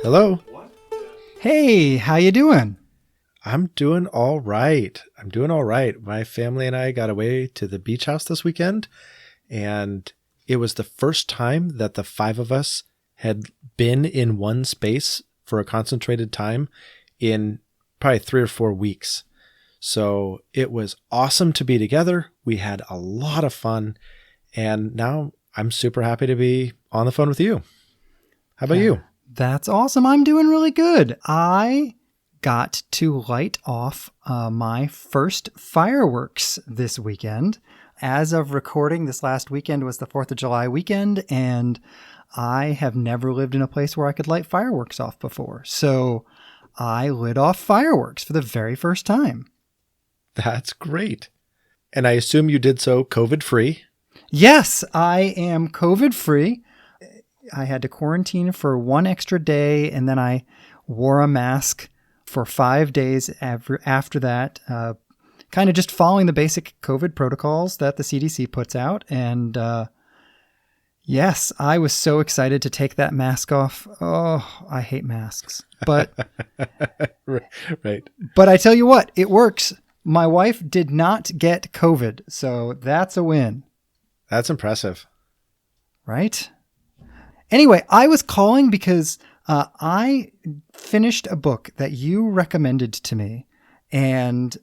Hello. Hey, how you doing? I'm doing all right. My family and I got away to the beach house this weekend, and it was the first time that the five of us had been in one space for a concentrated time in probably 3 or 4 weeks. So it was awesome to be together. We had a lot of fun, and now I'm super happy to be on the phone with you. How about you? That's awesome. I'm doing really good. I got to light off my first fireworks this weekend. As of recording, this last weekend was the 4th of July weekend, and I have never lived in a place where I could light fireworks off before. So I lit off fireworks for the very first time. That's great. And I assume you did so COVID-free? Yes, I am COVID-free. I had to quarantine for 1 extra day, and then I wore a mask for 5 days after that, kind of just following the basic COVID protocols that the CDC puts out. And yes, I was so excited to take that mask off. Oh, I hate masks. But right. But I tell you what, it works. My wife did not get COVID, so that's a win. That's impressive. Right? Anyway, I was calling because I finished a book that you recommended to me, and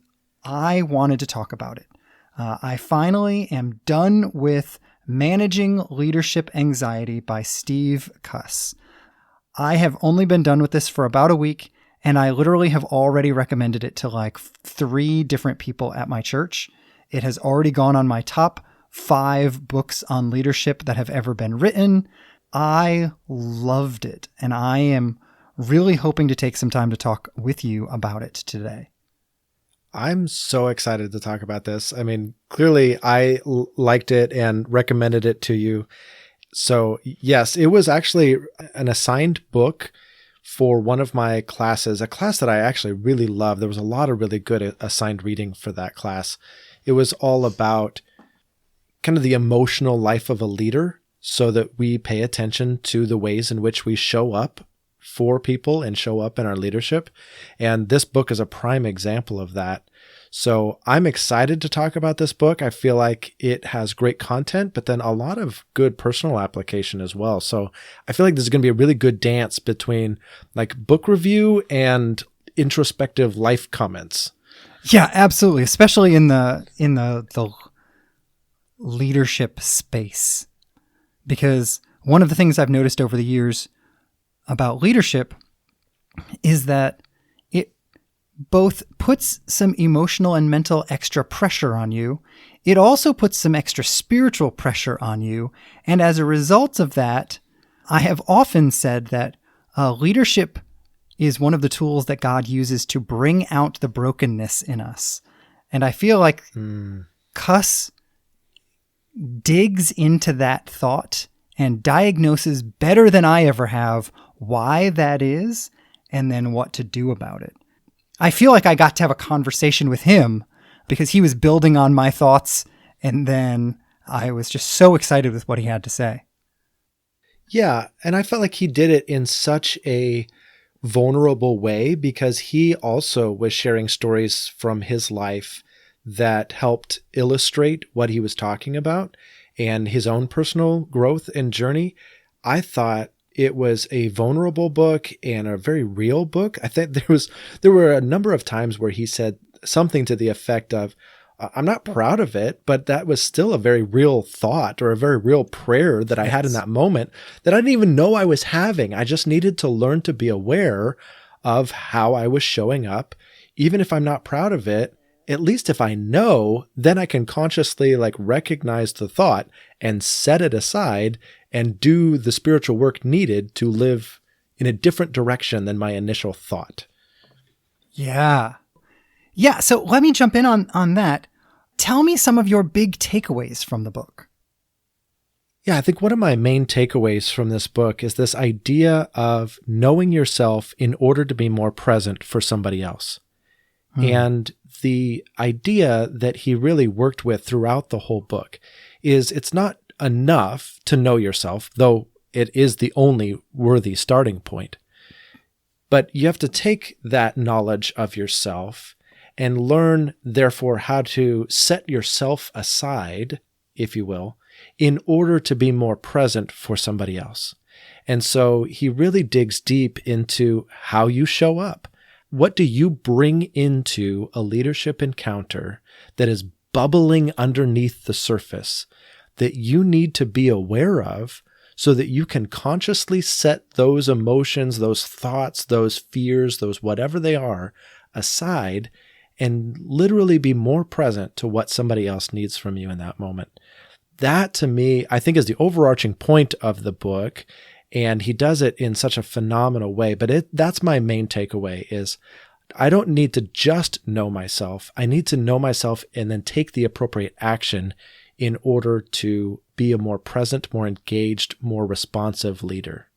I wanted to talk about it. I finally am done with Managing Leadership Anxiety by Steve Cuss. I have only been done with this for about a week, and I literally have already recommended it to like 3 different people at my church. It has already gone on my top 5 books on leadership that have ever been written. I loved it, and I am really hoping to take some time to talk with you about it today. I'm so excited to talk about this. I mean, clearly I liked it and recommended it to you. So yes, it was actually an assigned book for one of my classes, a class that I actually really loved. There was a lot of really good assigned reading for that class. It was all about kind of the emotional life of a leader, so that we pay attention to the ways in which we show up for people and show up in our leadership. And this book is a prime example of that. So I'm excited to talk about this book. I feel like it has great content, but then a lot of good personal application as well. So I feel like this is going to be a really good dance between like book review and introspective life comments. Yeah, absolutely. Especially in the leadership space. Because one of the things I've noticed over the years about leadership is that it both puts some emotional and mental extra pressure on you. It also puts some extra spiritual pressure on you. And as a result of that, I have often said that leadership is one of the tools that God uses to bring out the brokenness in us. And I feel like Cuss digs into that thought and diagnoses better than I ever have why that is and then what to do about it. I feel like I got to have a conversation with him because he was building on my thoughts, and then I was just so excited with what he had to say. Yeah, and I felt like he did it in such a vulnerable way because he also was sharing stories from his life that helped illustrate what he was talking about and his own personal growth and journey. I thought it was a vulnerable book and a very real book. I think there were a number of times where he said something to the effect of, I'm not proud of it, but that was still a very real thought or a very real prayer that I had in that moment that I didn't even know I was having. I just needed to learn to be aware of how I was showing up. Even if I'm not proud of it, at least if I know, then I can consciously like recognize the thought and set it aside and do the spiritual work needed to live in a different direction than my initial thought. Yeah. Yeah. So let me jump in on that. Tell me some of your big takeaways from the book. Yeah, I think one of my main takeaways from this book is this idea of knowing yourself in order to be more present for somebody else. And the idea that he really worked with throughout the whole book is it's not enough to know yourself, though it is the only worthy starting point. But you have to take that knowledge of yourself and learn, therefore, how to set yourself aside, if you will, in order to be more present for somebody else. And so he really digs deep into how you show up. What do you bring into a leadership encounter that is bubbling underneath the surface that you need to be aware of so that you can consciously set those emotions, those thoughts, those fears, those whatever they are aside and literally be more present to what somebody else needs from you in that moment. That, to me, I think is the overarching point of the book, and he does it in such a phenomenal way. But that's my main takeaway is I don't need to just know myself. I need to know myself and then take the appropriate action in order to be a more present, more engaged, more responsive leader.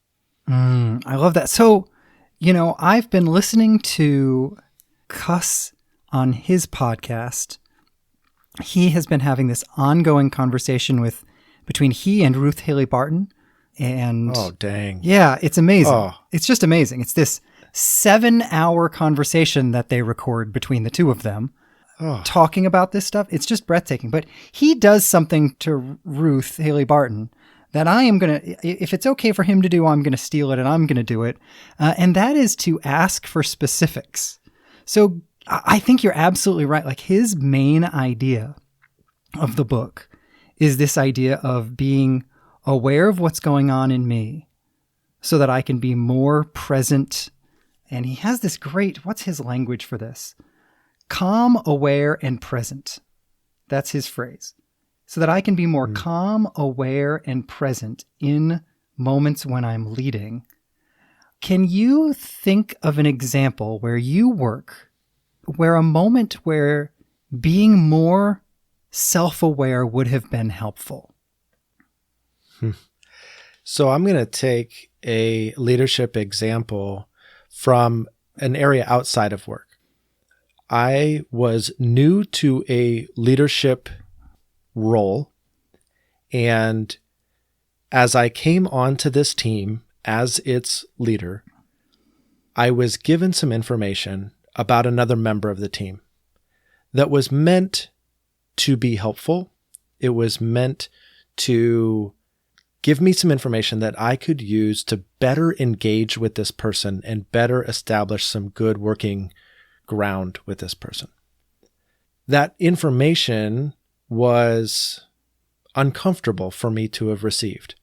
I love that. So, I've been listening to Cuss on his podcast. He has been having this ongoing conversation between he and Ruth Haley Barton. And oh, dang. Yeah, it's amazing. Oh. It's just amazing. It's this 7-hour conversation that they record between the two of them talking about this stuff. It's just breathtaking. But he does something to Ruth Haley Barton that I am going to, if it's okay for him to do, I'm going to steal it and I'm going to do it. And that is to ask for specifics. So I think you're absolutely right. Like his main idea of the book is this idea of being aware of what's going on in me so that I can be more present. And he has this great, what's his language for this? Calm, aware, and present. That's his phrase. So that I can be more calm, aware, and present in moments when I'm leading. Can you think of an example where you work, where a moment where being more self-aware would have been helpful? So I'm going to take a leadership example from an area outside of work. I was new to a leadership role, and as I came onto this team as its leader, I was given some information about another member of the team that was meant to be helpful. It was meant to give me some information that I could use to better engage with this person and better establish some good working ground with this person. That information was uncomfortable for me to have received.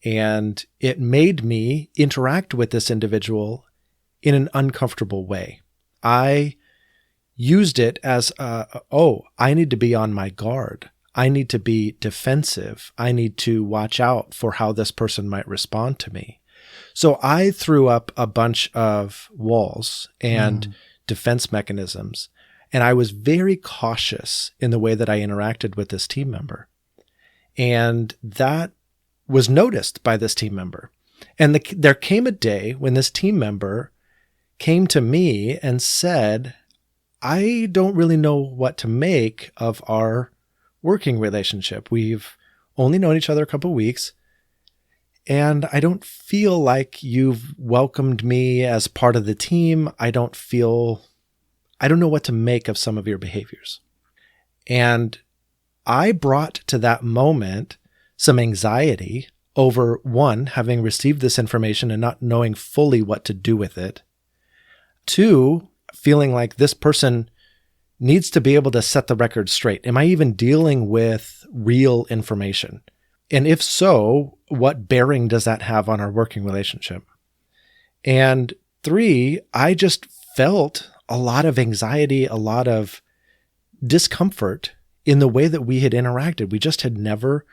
And it made me interact with this individual in an uncomfortable way. I used it as, I need to be on my guard. I need to be defensive. I need to watch out for how this person might respond to me. So I threw up a bunch of walls and defense mechanisms, and I was very cautious in the way that I interacted with this team member. And that was noticed by this team member. And there came a day when this team member came to me and said, I don't really know what to make of our working relationship. We've only known each other a couple of weeks, and I don't feel like you've welcomed me as part of the team. I don't know what to make of some of your behaviors. And I brought to that moment some anxiety over, one, having received this information and not knowing fully what to do with it. Two, feeling like this person needs to be able to set the record straight. Am I even dealing with real information? And if so, what bearing does that have on our working relationship? And three, I just felt a lot of anxiety, a lot of discomfort in the way that we had interacted. We just had never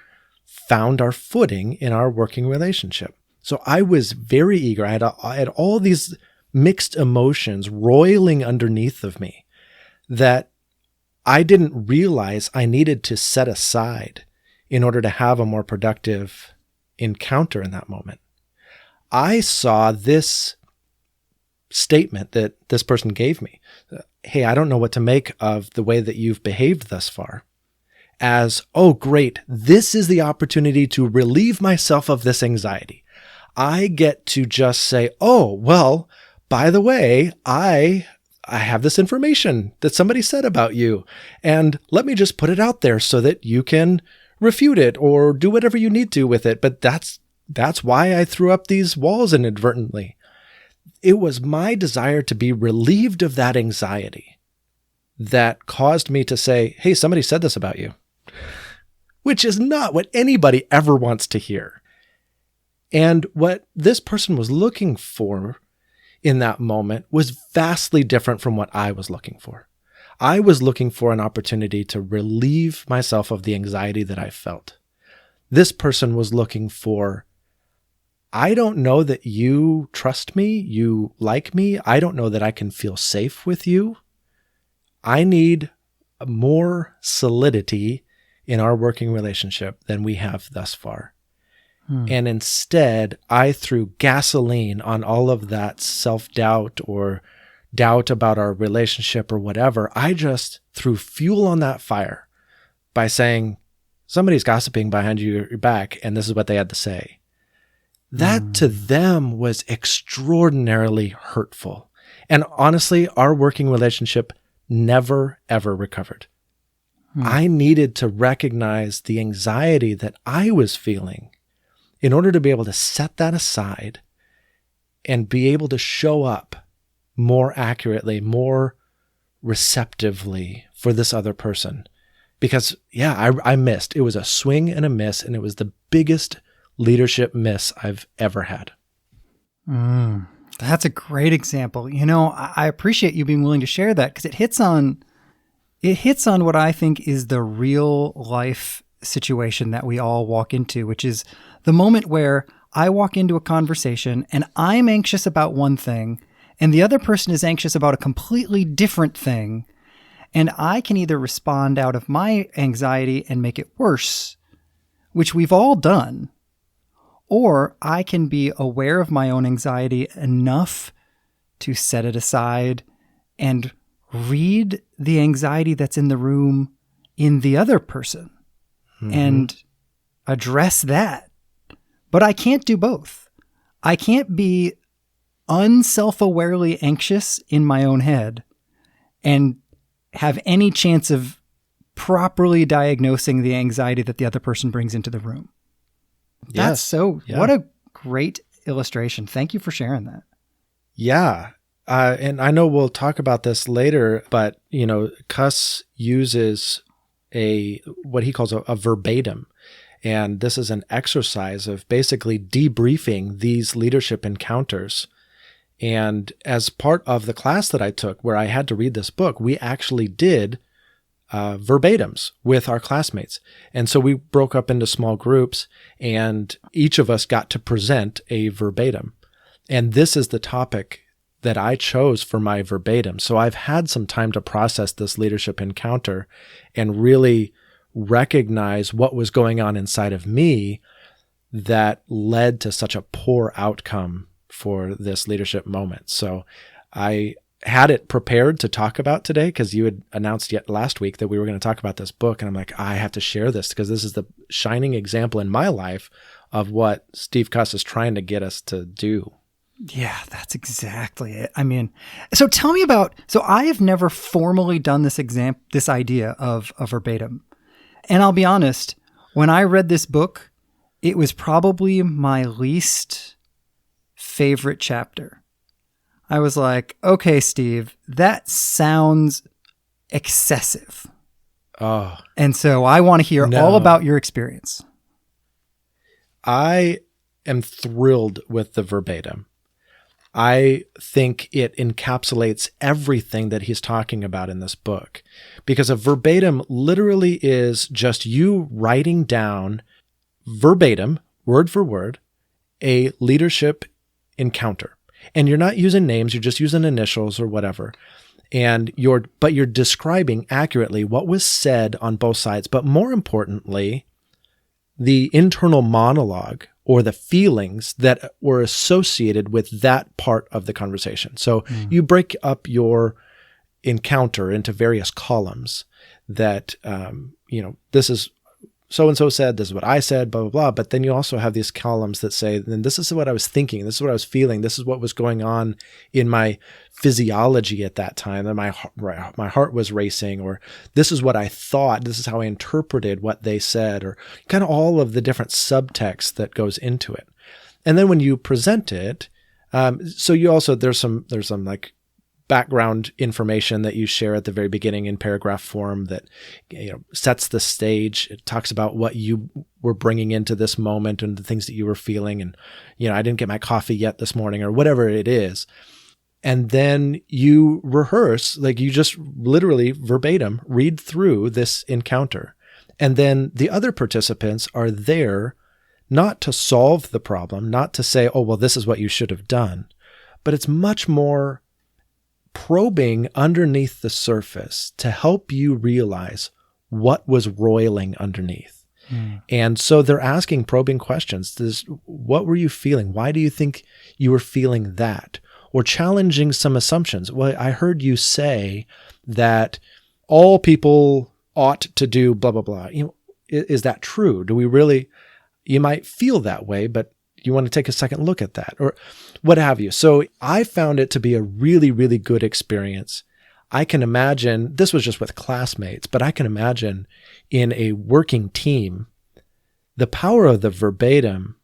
found our footing in our working relationship. So I was very eager. I had all these mixed emotions roiling underneath of me that I didn't realize I needed to set aside in order to have a more productive encounter in that moment. I saw this statement that this person gave me. Hey, I don't know what to make of the way that you've behaved thus far. as, oh, great, this is the opportunity to relieve myself of this anxiety. I get to just say, oh, well, by the way, I have this information that somebody said about you, and let me just put it out there so that you can refute it or do whatever you need to with it. But that's why I threw up these walls inadvertently. It was my desire to be relieved of that anxiety that caused me to say, hey, somebody said this about you, which is not what anybody ever wants to hear. And what this person was looking for in that moment was vastly different from what I was looking for. I was looking for an opportunity to relieve myself of the anxiety that I felt. This person was looking for, I don't know that you trust me, you like me, I don't know that I can feel safe with you. I need more solidity in our working relationship than we have thus far. And instead, I threw gasoline on all of that self-doubt or doubt about our relationship or whatever. I just threw fuel on that fire by saying, somebody's gossiping behind your back, and this is what they had to say. That to them was extraordinarily hurtful. And honestly, our working relationship never, ever recovered. I needed to recognize the anxiety that I was feeling in order to be able to set that aside and be able to show up more accurately, more receptively for this other person. Because, I missed. It was a swing and a miss, and it was the biggest leadership miss I've ever had. That's a great example. I appreciate you being willing to share that, because it hits on what I think is the real life situation that we all walk into, which is the moment where I walk into a conversation and I'm anxious about one thing and the other person is anxious about a completely different thing. And I can either respond out of my anxiety and make it worse, which we've all done, or I can be aware of my own anxiety enough to set it aside and read the anxiety that's in the room in the other person and address that. But I can't do both. I can't be unself-awarely anxious in my own head and have any chance of properly diagnosing the anxiety that the other person brings into the room. What a great illustration. Thank you for sharing that. Yeah. And I know we'll talk about this later, but, Cuss uses what he calls a verbatim. And this is an exercise of basically debriefing these leadership encounters. And as part of the class that I took where I had to read this book, we actually did verbatims with our classmates. And so we broke up into small groups and each of us got to present a verbatim. And this is the topic that I chose for my verbatim. So I've had some time to process this leadership encounter and really recognize what was going on inside of me that led to such a poor outcome for this leadership moment. So I had it prepared to talk about today because you had announced yet last week that we were going to talk about this book. And I'm like, I have to share this because this is the shining example in my life of what Steve Cuss is trying to get us to do. Yeah, that's exactly it. I mean, so tell me about, so I have never formally done this idea of a verbatim. And I'll be honest, when I read this book, it was probably my least favorite chapter. I was like, okay, Steve, that sounds excessive. Oh. And so I want to hear all about your experience. I am thrilled with the verbatim. I think it encapsulates everything that he's talking about in this book, because a verbatim literally is just you writing down verbatim, word for word, a leadership encounter. And you're not using names, you're just using initials or whatever. And you're describing accurately what was said on both sides, but more importantly, the internal monologue or the feelings that were associated with that part of the conversation. So you break up your encounter into various columns. that, this is so-and-so said, this is what I said, blah, blah, blah. But then you also have these columns that say, then this is what I was thinking. This is what I was feeling. This is what was going on in my physiology at that time. And my heart was racing, or this is what I thought. This is how I interpreted what they said, or kind of all of the different subtext that goes into it. And then when you present it, so you also, there's some like background information that you share at the very beginning in paragraph form that sets the stage. It talks about what you were bringing into this moment and the things that you were feeling, and I didn't get my coffee yet this morning, or whatever it is. And then you rehearse, like you just literally verbatim read through this encounter, and then the other participants are there not to solve the problem, not to say, oh well, this is what you should have done, but it's much more probing underneath the surface to help you realize what was roiling underneath. And so they're asking probing questions. What were you feeling? Why do you think you were feeling that? Or challenging some assumptions. Well, I heard you say that all people ought to do blah, blah, blah. Is that true? Do we really, you might feel that way, but you want to take a second look at that, or what have you. So I found it to be a really, really good experience. I can imagine, this was just with classmates, but I can imagine in a working team, the power of the verbatim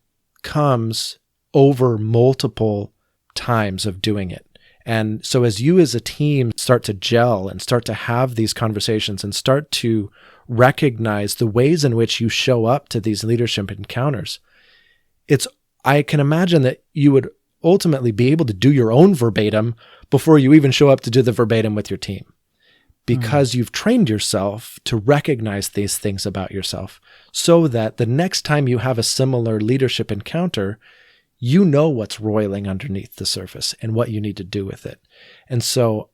comes over multiple times of doing it. And so as you as a team start to gel and start to have these conversations and start to recognize the ways in which you show up to these leadership encounters, I can imagine that you would ultimately be able to do your own verbatim before you even show up to do the verbatim with your team, because you've trained yourself to recognize these things about yourself, so that the next time you have a similar leadership encounter, you know what's roiling underneath the surface and what you need to do with it. And so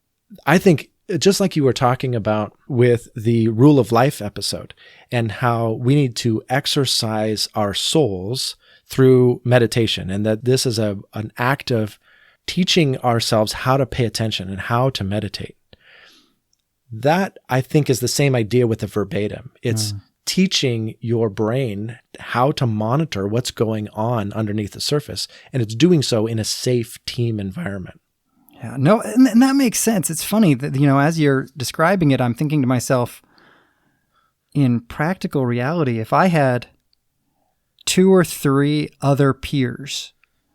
I think, just like you were talking about with the Rule of Life episode, and how we need to exercise our souls through meditation, and that this is an act of teaching ourselves how to pay attention and how to meditate. That, I think, is the same idea with the verbatim. It's teaching your brain how to monitor what's going on underneath the surface, and it's doing so in a safe team environment. Yeah, no, and that makes sense. It's funny that, as you're describing it, I'm thinking to myself, in practical reality, if I had 2 or 3 other peers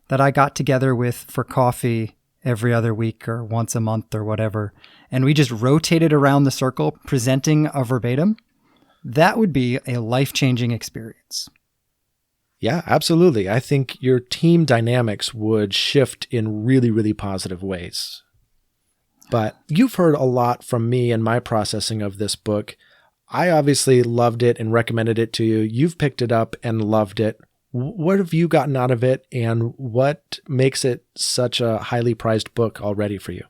that I got together with for coffee every other week or once a month or whatever, and we just rotated around the circle presenting a verbatim, that would be a life-changing experience. Yeah, absolutely. I think your team dynamics would shift in really, really positive ways. But you've heard a lot from me in my processing of this book. I obviously loved it and recommended it to you. You've picked it up and loved it. What have you gotten out of it, and what makes it such a highly prized book already for you?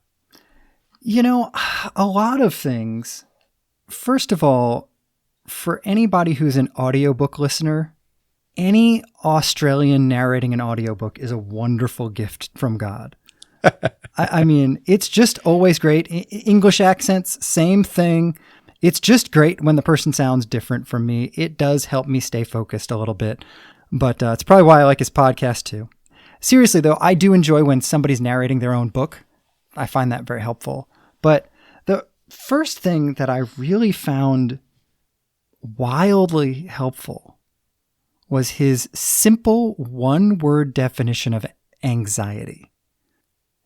A lot of things. First of all, for anybody who's an audiobook listener, any Australian narrating an audiobook is a wonderful gift from God. I mean, it's just always great. English accents, same thing. It's just great when the person sounds different from me. It does help me stay focused a little bit, but it's probably why I like his podcast too. Seriously though, I do enjoy when somebody's narrating their own book. I find that very helpful. But the first thing that I really found wildly helpful was his simple one-word definition of anxiety.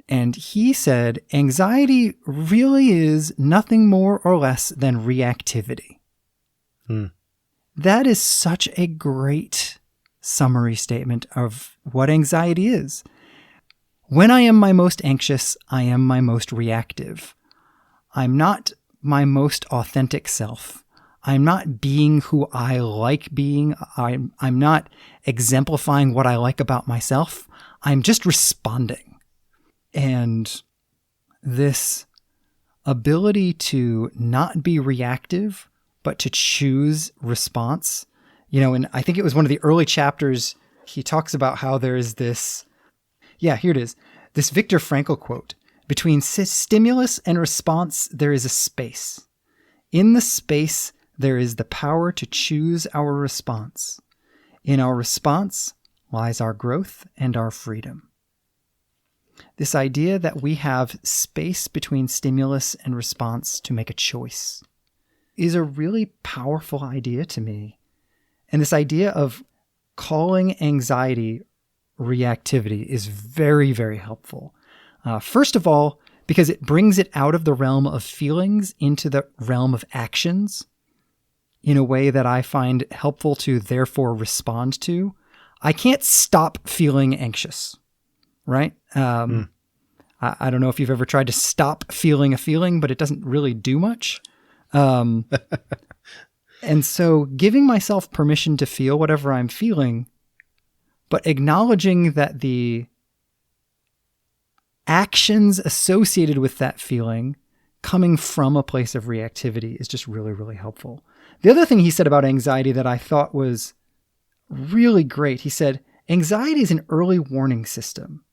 And he said, anxiety really is nothing more or less than reactivity. That is such a great summary statement of what anxiety is. When I am my most anxious, I am my most reactive. I'm not my most authentic self. I'm not being who I like being. I'm not exemplifying what I like about myself. I'm just responding. And this ability to not be reactive, but to choose response, and I think it was one of the early chapters, he talks about how there is this, here it is, this Viktor Frankl quote, between stimulus and response, there is a space. In the space, there is the power to choose our response. In our response lies our growth and our freedom. This idea that we have space between stimulus and response to make a choice is a really powerful idea to me. And this idea of calling anxiety reactivity is very, very helpful. First of all, because it brings it out of the realm of feelings into the realm of actions in a way that I find helpful to therefore respond to. I can't stop feeling anxious, right? I don't know if you've ever tried to stop feeling a feeling, but it doesn't really do much. And so giving myself permission to feel whatever I'm feeling, but acknowledging that the actions associated with that feeling coming from a place of reactivity is just really, really helpful. The other thing he said about anxiety that I thought was really great, he said, anxiety is an early warning system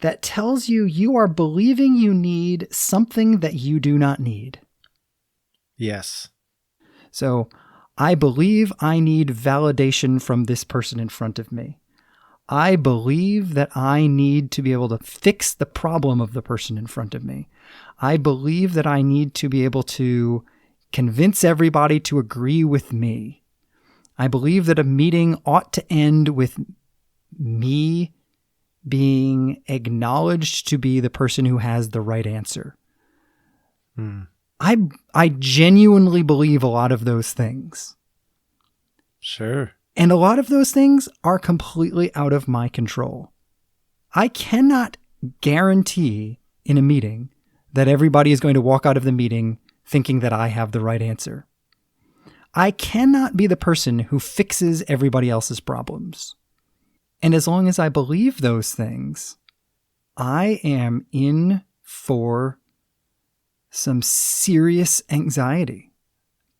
that tells you you are believing you need something that you do not need. Yes. So I believe I need validation from this person in front of me. I believe that I need to be able to fix the problem of the person in front of me. I believe that I need to be able to convince everybody to agree with me. I believe that a meeting ought to end with me being acknowledged to be the person who has the right answer. I genuinely believe a lot of those things. Sure. And a lot of those things are completely out of my control. I cannot guarantee in a meeting that everybody is going to walk out of the meeting thinking that I have the right answer. I cannot be the person who fixes everybody else's problems. And as long as I believe those things, I am in for some serious anxiety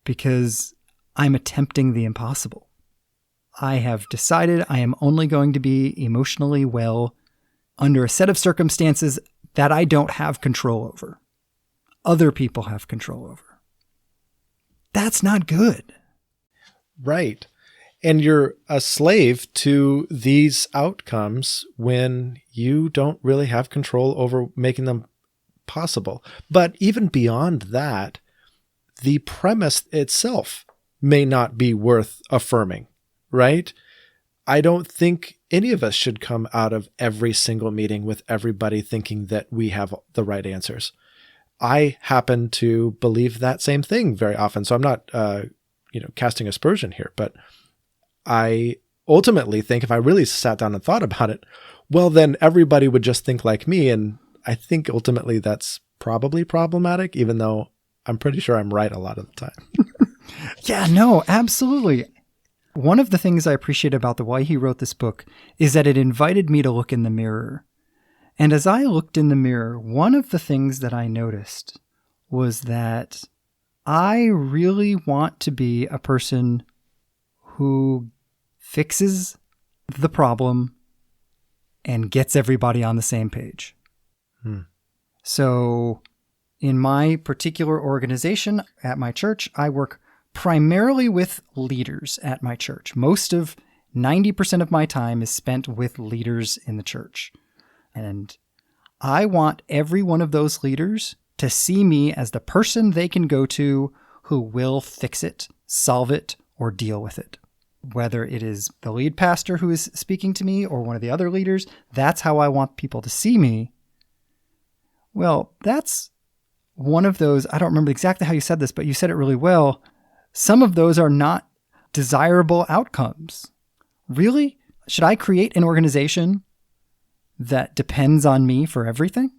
because I'm attempting the impossible. I have decided I am only going to be emotionally well under a set of circumstances that I don't have control over. Other people have control over. That's not good. Right. And you're a slave to these outcomes when you don't really have control over making them possible. But even beyond that, the premise itself may not be worth affirming. Right? I don't think any of us should come out of every single meeting with everybody thinking that we have the right answers. I happen to believe that same thing very often. So I'm not, casting aspersion here, but I ultimately think if I really sat down and thought about it, well, then everybody would just think like me. And I think ultimately that's probably problematic, even though I'm pretty sure I'm right a lot of the time. Yeah, no, absolutely. One of the things I appreciate about the why he wrote this book is that it invited me to look in the mirror. And as I looked in the mirror, one of the things that I noticed was that I really want to be a person who fixes the problem and gets everybody on the same page. So in my particular organization at my church, I work primarily with leaders at my church. Most of 90% of my time is spent with leaders in the church. And I want every one of those leaders to see me as the person they can go to who will fix it, solve it, or deal with it. Whether it is the lead pastor who is speaking to me or one of the other leaders, that's how I want people to see me. Well, that's one of those, I don't remember exactly how you said this, but you said it really well. Some of those are not desirable outcomes. Really? Should I create an organization that depends on me for everything?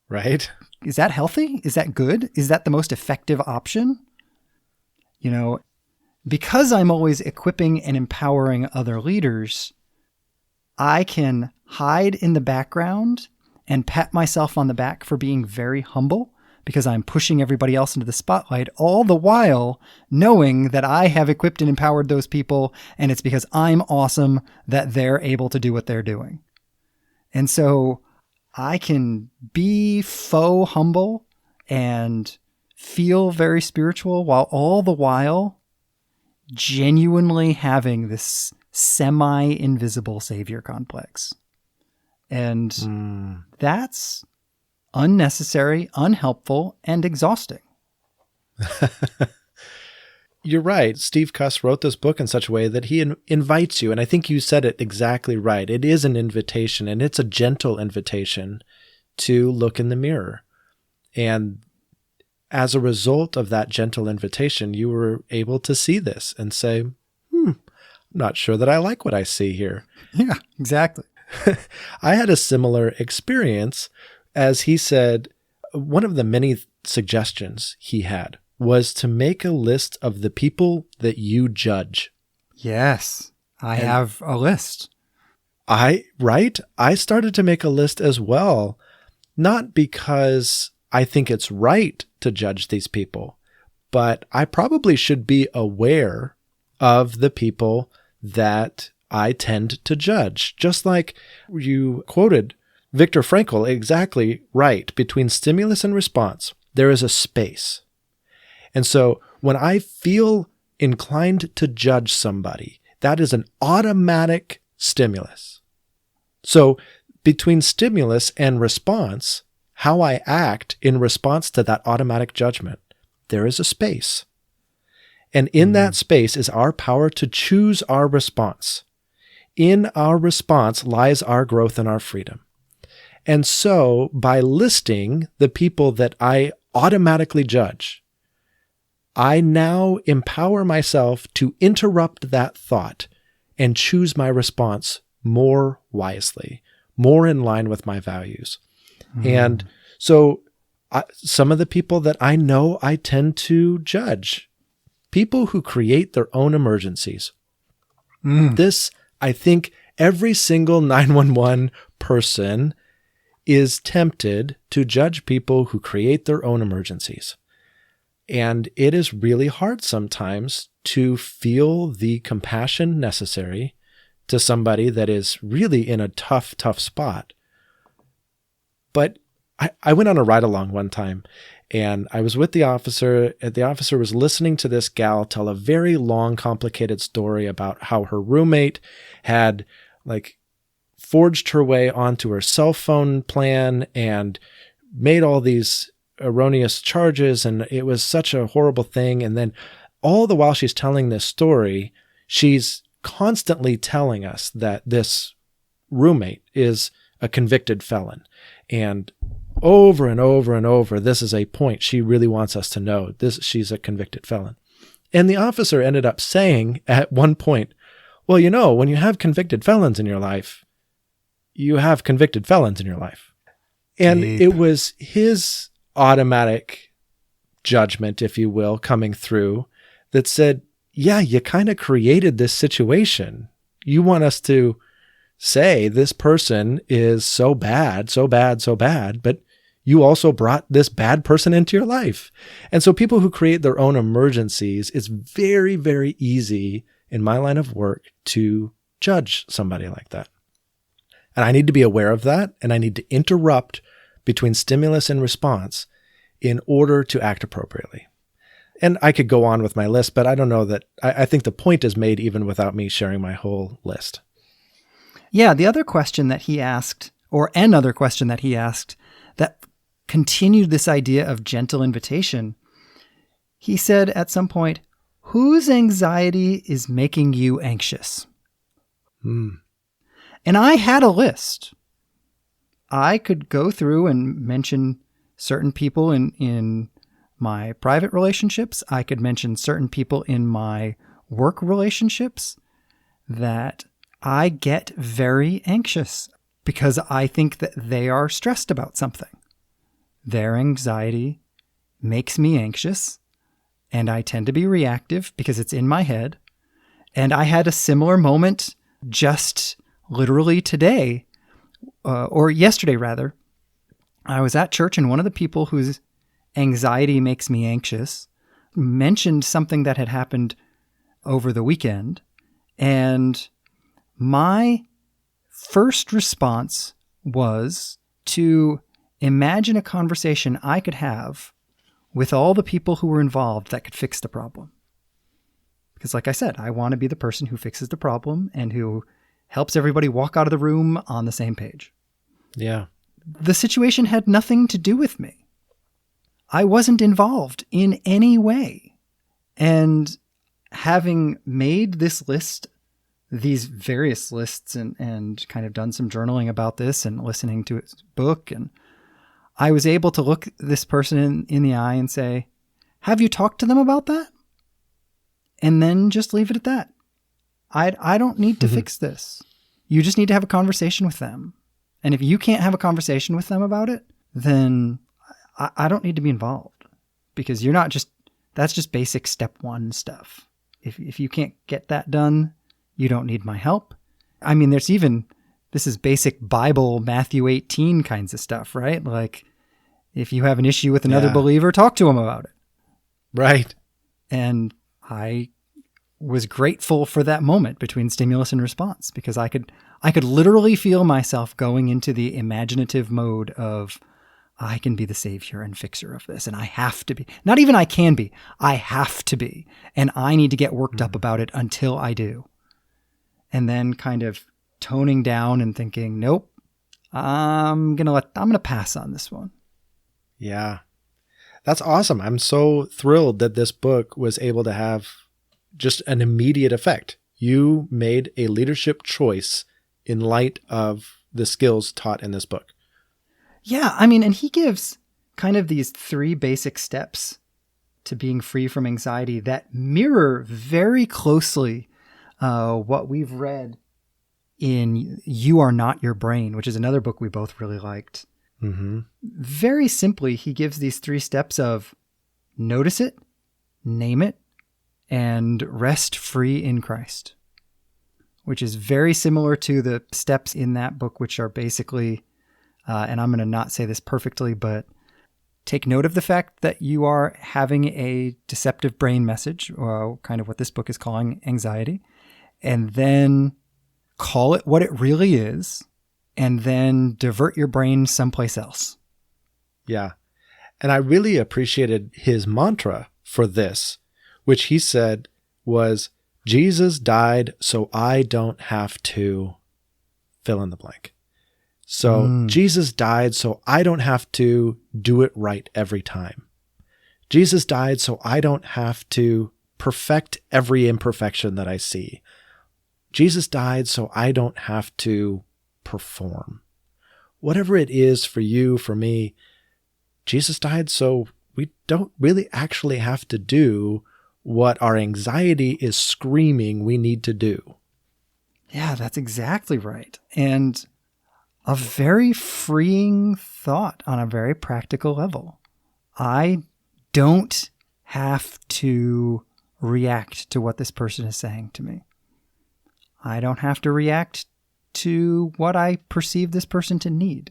Right. Is that healthy? Is that good? Is that the most effective option? Because I'm always equipping and empowering other leaders, I can hide in the background and pat myself on the back for being very humble because I'm pushing everybody else into the spotlight, all the while knowing that I have equipped and empowered those people, and it's because I'm awesome that they're able to do what they're doing. And so I can be faux humble and feel very spiritual while all the while genuinely having this semi-invisible savior complex. And that's unnecessary, unhelpful, and exhausting. You're right. Steve Cuss wrote this book in such a way that he invites you, and I think you said it exactly right. It is an invitation, and it's a gentle invitation to look in the mirror. And as a result of that gentle invitation, you were able to see this and say, I'm not sure that I like what I see here. Yeah, exactly. I had a similar experience. As he said, one of the many suggestions he had was to make a list of the people that you judge. Yes, I have a list. I started to make a list as well, not because I think it's right to judge these people, but I probably should be aware of the people that I tend to judge. Just like you quoted Viktor Frankl exactly right. Between stimulus and response, there is a space. And so when I feel inclined to judge somebody, that is an automatic stimulus. So between stimulus and response, how I act in response to that automatic judgment, there is a space. And in that space is our power to choose our response. In our response lies our growth and our freedom. And so by listing the people that I automatically judge, I now empower myself to interrupt that thought and choose my response more wisely, more in line with my values. And so some of the people that I know I tend to judge, people who create their own emergencies. This, I think every single 911 person is tempted to judge people who create their own emergencies. And it is really hard sometimes to feel the compassion necessary to somebody that is really in a tough spot. But I went on a ride along one time, and I was with the officer. The officer was listening to this gal tell a very long, complicated story about how her roommate had forged her way onto her cell phone plan and made all these erroneous charges, and it was such a horrible thing. And then all the while she's telling this story, she's constantly telling us that this roommate is a convicted felon. And over and over and over, this is a point she really wants us to know. She's a convicted felon. And the officer ended up saying at one point, well, when you have convicted felons in your life, you have convicted felons in your life. And it was his automatic judgment, if you will, coming through that said, yeah, you kind of created this situation. You want us to say this person is so bad, but you also brought this bad person into your life. And so people who create their own emergencies, it's very, very easy in my line of work to judge somebody like that. And I need to be aware of that, and I need to interrupt between stimulus and response in order to act appropriately. And I could go on with my list, but I don't know that I think the point is made even without me sharing my whole list. Yeah, the other question that he asked, or another question that he asked, that continued this idea of gentle invitation, he said at some point, whose anxiety is making you anxious? And I had a list. I could go through and mention certain people in my private relationships. I could mention certain people in my work relationships that I get very anxious because I think that they are stressed about something. Their anxiety makes me anxious, and I tend to be reactive because it's in my head. And I had a similar moment just literally today, or yesterday rather. I was at church, and one of the people whose anxiety makes me anxious mentioned something that had happened over the weekend. And my first response was to imagine a conversation I could have with all the people who were involved that could fix the problem. Because like I said, I want to be the person who fixes the problem and who helps everybody walk out of the room on the same page. Yeah. The situation had nothing to do with me. I wasn't involved in any way. And having made this list, these various lists, and kind of done some journaling about this and listening to his book, and I was able to look this person in the eye and say, have you talked to them about that? And then just leave it at that. I don't need to fix this. You just need to have a conversation with them. And if you can't have a conversation with them about it, then I don't need to be involved, because that's just basic step one stuff. If you can't get that done, you don't need my help. I mean, this is basic Bible, Matthew 18 kinds of stuff, right? Like, if you have an issue with another believer, talk to them about it. Right. And I was grateful for that moment between stimulus and response, because I could literally feel myself going into the imaginative mode of, I can be the savior and fixer of this, and I have to be. Not even I can be, I have to be. And I need to get worked up about it until I do. And then kind of toning down and thinking, nope, I'm going to pass on this one. Yeah. That's awesome. I'm so thrilled that this book was able to have just an immediate effect. You made a leadership choice in light of the skills taught in this book. Yeah, I mean, and he gives kind of these 3 basic steps to being free from anxiety that mirror very closely what we've read in You Are Not Your Brain, which is another book we both really liked. Mm-hmm. Very simply, he gives these 3 steps of notice it, name it, and rest free in Christ, which is very similar to the steps in that book, which are basically, and I'm going to not say this perfectly, but take note of the fact that you are having a deceptive brain message, or kind of what this book is calling anxiety, and then call it what it really is, and then divert your brain someplace else. Yeah. And I really appreciated his mantra for this, which he said was, Jesus died so I don't have to fill in the blank. So Jesus died so I don't have to do it right every time. Jesus died so I don't have to perfect every imperfection that I see. Jesus died so I don't have to perform. Whatever it is for you, for me, Jesus died so we don't really actually have to do what our anxiety is screaming we need to do. Yeah, that's exactly right. And a very freeing thought on a very practical level. I don't have to react to what this person is saying to me. I don't have to react to what I perceive this person to need.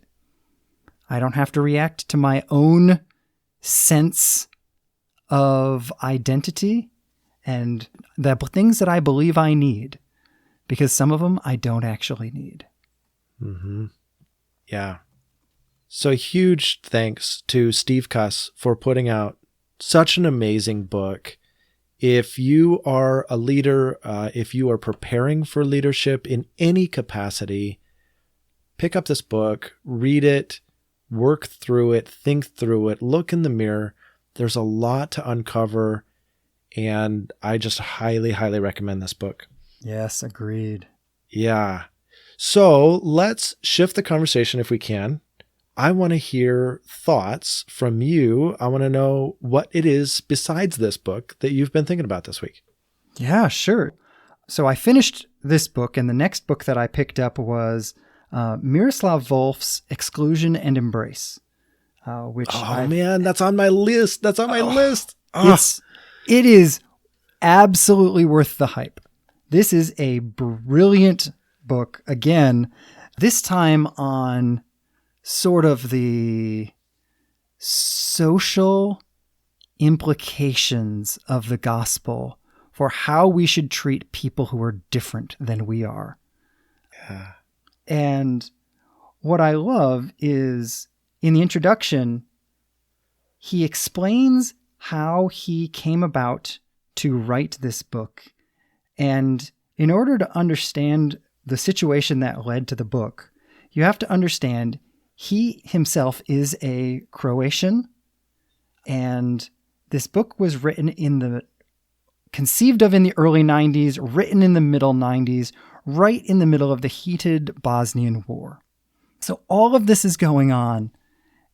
I don't have to react to my own sense of identity and the things that I believe I need, because some of them I don't actually need. Mm-hmm. Yeah. So huge thanks to Steve Cuss for putting out such an amazing book. If you are a leader, if you are preparing for leadership in any capacity, pick up this book, read it, work through it, think through it, look in the mirror. There's a lot to uncover, and I just highly, highly recommend this book. Yes, agreed. Yeah. So let's shift the conversation if we can. I want to hear thoughts from you. I want to know what it is besides this book that you've been thinking about this week. Yeah, sure. So I finished this book, and the next book that I picked up was Miroslav Volf's Exclusion and Embrace. Man, that's on my list. That's on my list. It is absolutely worth the hype. This is a brilliant book. Again, this time on sort of the social implications of the gospel for how we should treat people who are different than we are. Yeah. And what I love is in the introduction, he explains how he came about to write this book. And in order to understand the situation that led to the book, you have to understand he himself is a Croatian, and this book was conceived of in the early 90s, written in the middle 90s, right in the middle of the heated Bosnian War. So all of this is going on,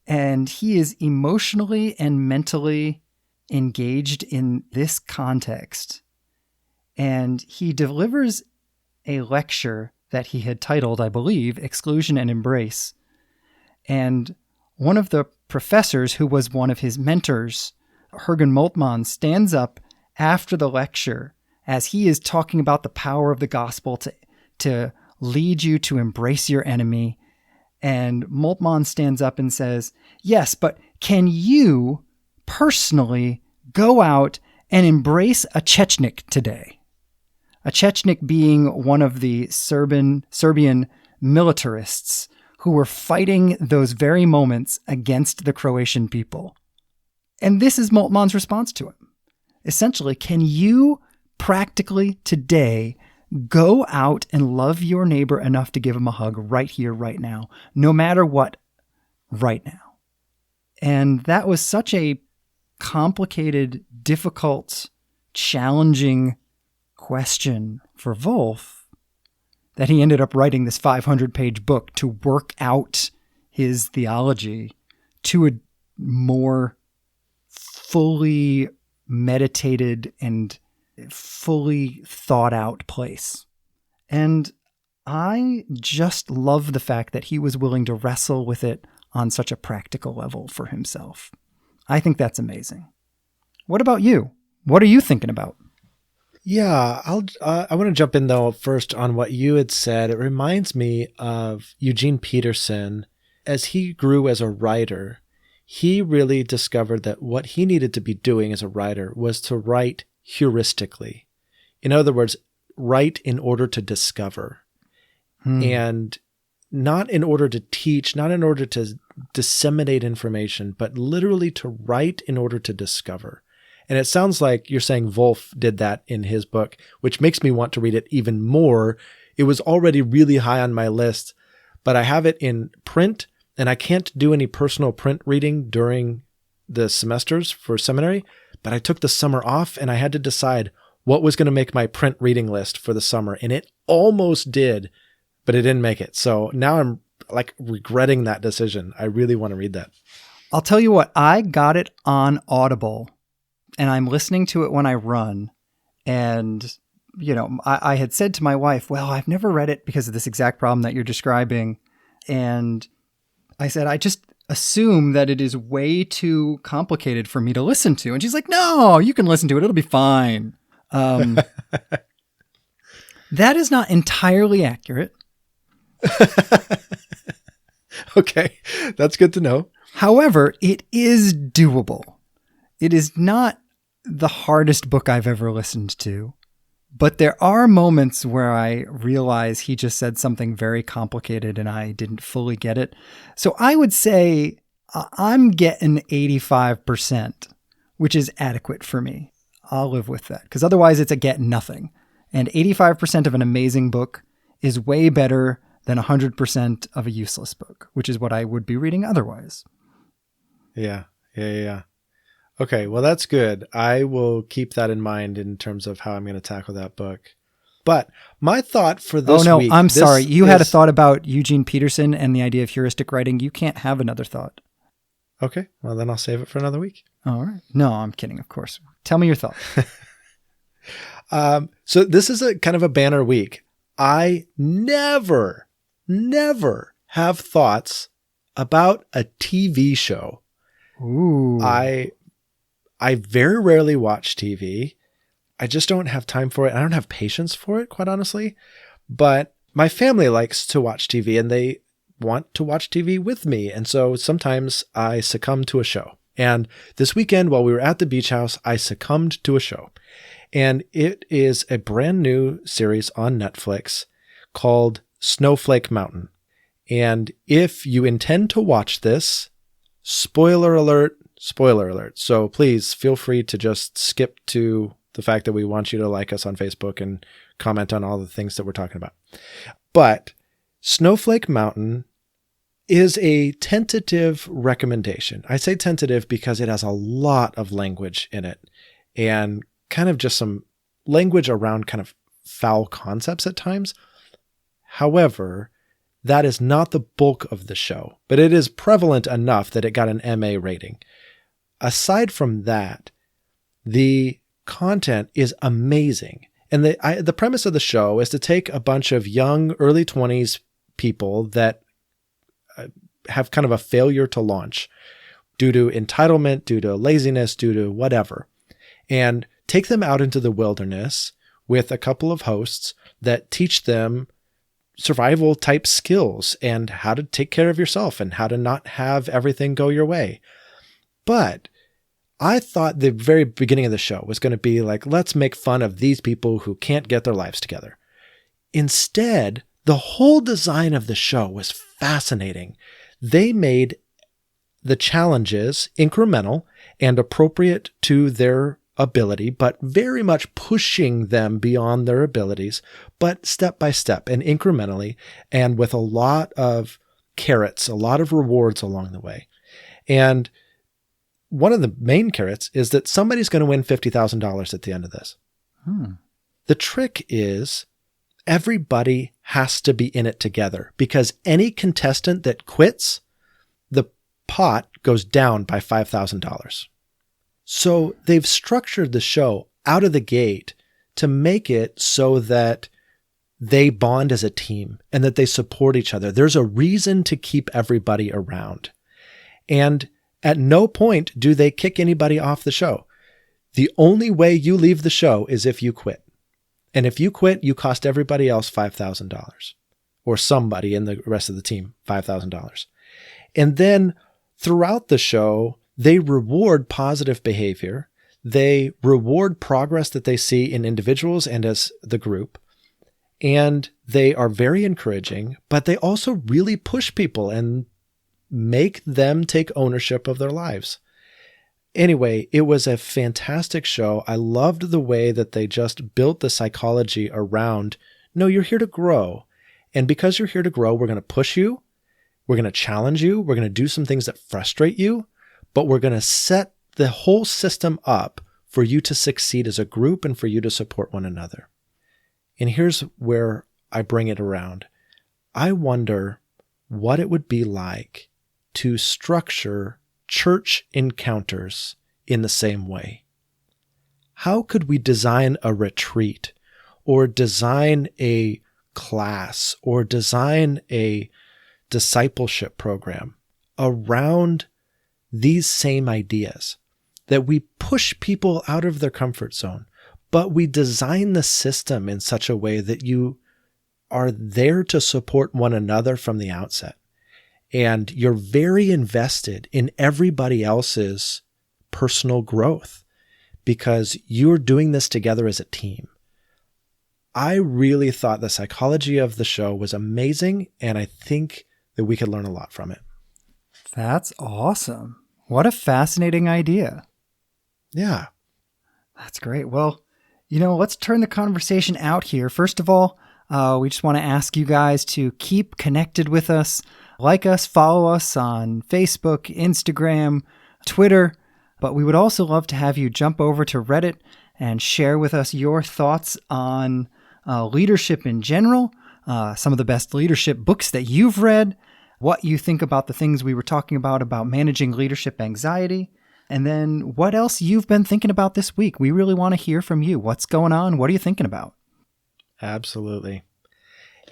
and he is emotionally and mentally engaged in this context. And he delivers a lecture that he had titled, I believe, Exclusion and Embrace. And one of the professors, who was one of his mentors, Jürgen Moltmann, stands up after the lecture as he is talking about the power of the gospel to lead you to embrace your enemy. And Moltmann stands up and says, yes, but can you personally go out and embrace a Chechnik today? A Chechnik being one of the Serbian militarists who were fighting those very moments against the Croatian people. And this is Moltmann's response to him. Essentially, can you practically today go out and love your neighbor enough to give him a hug right here, right now, no matter what, right now? And that was such a complicated, difficult, challenging question for Wolf that he ended up writing this 500-page book to work out his theology to a more fully meditated and fully thought out place. And I just love the fact that he was willing to wrestle with it on such a practical level for himself. I think that's amazing. What about you? What are you thinking about? Yeah, I want to jump in though first on what you had said. It reminds me of Eugene Peterson. As he grew as a writer, he really discovered that what he needed to be doing as a writer was to write heuristically. In other words, write in order to discover. And not in order to teach, not in order to disseminate information, but literally to write in order to discover. And it sounds like you're saying Wolf did that in his book, which makes me want to read it even more. It was already really high on my list, but I have it in print, and I can't do any personal print reading during the semesters for seminary, but I took the summer off, and I had to decide what was going to make my print reading list for the summer, and it almost did, but it didn't make it. So now I'm like regretting that decision. I really want to read that. I'll tell you what, I got it on Audible, and I'm listening to it when I run. And, you know, I had said to my wife, well, I've never read it because of this exact problem that you're describing. And I said, I just assume that it is way too complicated for me to listen to. And she's like, no, you can listen to it. It'll be fine. That is not entirely accurate. Okay, that's good to know. However, it is doable. It is not the hardest book I've ever listened to, but there are moments where I realize he just said something very complicated and I didn't fully get it. So I would say I'm getting 85%, which is adequate for me. I'll live with that because otherwise it's a get nothing. And 85% of an amazing book is way better than 100% of a useless book, which is what I would be reading otherwise. Yeah. Okay, well, that's good. I will keep that in mind in terms of how I'm going to tackle that book. But my thought for this week... I'm sorry. You had a thought about Eugene Peterson and the idea of heuristic writing. You can't have another thought. Okay, well, then I'll save it for another week. All right. No, I'm kidding, of course. Tell me your thought. So this is a kind of a banner week. I never have thoughts about a TV show. Ooh. I very rarely watch TV. I just don't have time for it. I don't have patience for it, quite honestly. But my family likes to watch TV and they want to watch TV with me. And so sometimes I succumb to a show. And this weekend, while we were at the beach house, I succumbed to a show. And it is a brand new series on Netflix called Snowflake Mountain. And if you intend to watch this, spoiler alert, Spoiler alert. So please feel free to just skip to the fact that we want you to like us on Facebook and comment on all the things that we're talking about. But Snowflake Mountain is a tentative recommendation. I say tentative because it has a lot of language in it and kind of just some language around kind of foul concepts at times. However, that is not the bulk of the show, but it is prevalent enough that it got an MA rating. Aside from that, the content is amazing. And the premise of the show is to take a bunch of young, early 20s people that have kind of a failure to launch due to entitlement, due to laziness, due to whatever, and take them out into the wilderness with a couple of hosts that teach them survival type skills and how to take care of yourself and how to not have everything go your way. But I thought the very beginning of the show was going to be like, let's make fun of these people who can't get their lives together. Instead, the whole design of the show was fascinating. They made the challenges incremental and appropriate to their ability, but very much pushing them beyond their abilities, but step by step and incrementally, and with a lot of carrots, a lot of rewards along the way. And one of the main carrots is that somebody's going to win $50,000 at the end of this. The trick is everybody has to be in it together, because any contestant that quits, the pot goes down by $5,000. So they've structured the show out of the gate to make it so that they bond as a team and that they support each other. There's a reason to keep everybody around. And at no point do they kick anybody off the show. The only way you leave the show is if you quit. And if you quit, you cost everybody else $5,000, or somebody in the rest of the team $5,000. And then throughout the show, they reward positive behavior. They reward progress that they see in individuals and as the group. And they are very encouraging, but they also really push people and make them take ownership of their lives. Anyway, it was a fantastic show. I loved the way that they just built the psychology around, no, you're here to grow. And because you're here to grow, we're going to push you. We're going to challenge you. We're going to do some things that frustrate you, but we're going to set the whole system up for you to succeed as a group and for you to support one another. And here's where I bring it around. I wonder what it would be like to structure church encounters in the same way. How could we design a retreat, or design a class, or design a discipleship program around these same ideas, that we push people out of their comfort zone, but we design the system in such a way that you are there to support one another from the outset. And you're very invested in everybody else's personal growth because you're doing this together as a team. I really thought the psychology of the show was amazing, and I think that we could learn a lot from it. That's awesome. What a fascinating idea. Yeah. That's great. Well, let's turn the conversation out here. First of all, we just want to ask you guys to keep connected with us. Like us, follow us on Facebook, Instagram, Twitter. But we would also love to have you jump over to Reddit and share with us your thoughts on leadership in general, some of the best leadership books that you've read, what you think about the things we were talking about managing leadership anxiety, and then what else you've been thinking about this week. We really want to hear from you. What's going on? What are you thinking about? Absolutely.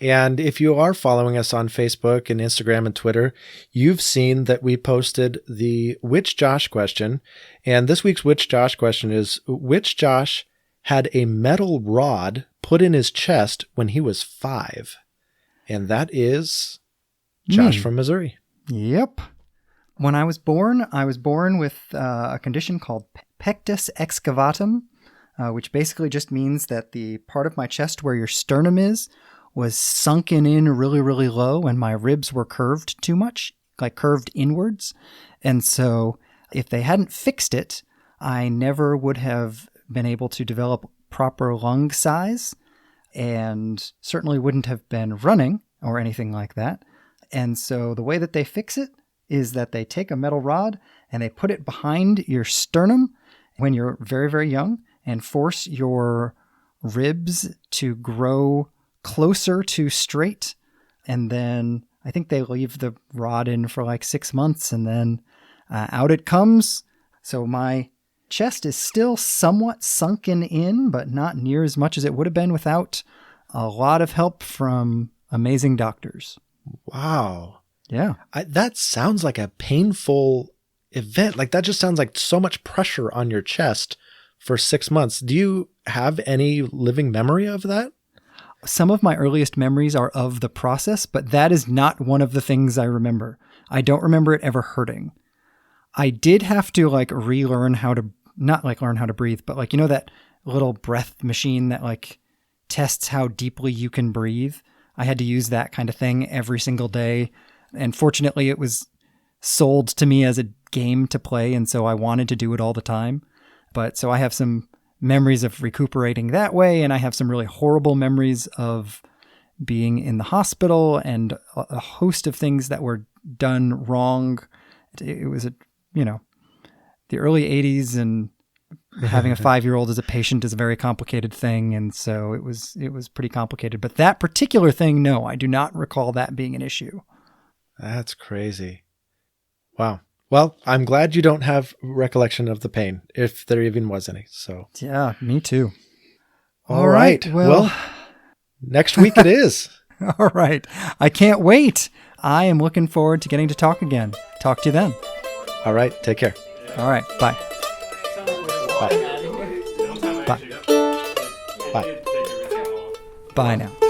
And if you are following us on Facebook and Instagram and Twitter, you've seen that we posted the Which Josh question. And this week's Which Josh question is, which Josh had a metal rod put in his chest when he was 5? And that is Josh from Missouri. Yep. When I was born with a condition called pectus excavatum, which basically just means that the part of my chest where your sternum is was sunken in really, really low, and my ribs were curved too much, like curved inwards. And so If they hadn't fixed it, I never would have been able to develop proper lung size and certainly wouldn't have been running or anything like that. And so the way that they fix it is that they take a metal rod and they put it behind your sternum when you're very, very young and force your ribs to grow closer to straight. And then I think they leave the rod in for like 6 months and then out it comes. So my chest is still somewhat sunken in, but not near as much as it would have been without a lot of help from amazing doctors. Wow. Yeah. That sounds like a painful event. Like that just sounds like so much pressure on your chest for 6 months. Do you have any living memory of that? Some of my earliest memories are of the process, but that is not one of the things I remember. I don't remember it ever hurting. I did have to like relearn how to, not like learn how to breathe, but like, you know, that little breath machine that like tests how deeply you can breathe. I had to use that kind of thing every single day. And fortunately it was sold to me as a game to play. And so I wanted to do it all the time. But so I have some memories of recuperating that way. And I have some really horrible memories of being in the hospital and a host of things that were done wrong. It was the early 80s, and having a 5-year-old as a patient is a very complicated thing. And so it was pretty complicated. But that particular thing, no, I do not recall that being an issue. That's crazy. Wow. Well, I'm glad you don't have recollection of the pain, if there even was any. So yeah, me too. All right. Well, next week it is. All right. I can't wait. I am looking forward to getting to talk again. Talk to you then. All right. Take care. All right. Bye. Bye. Bye. Bye. Bye now.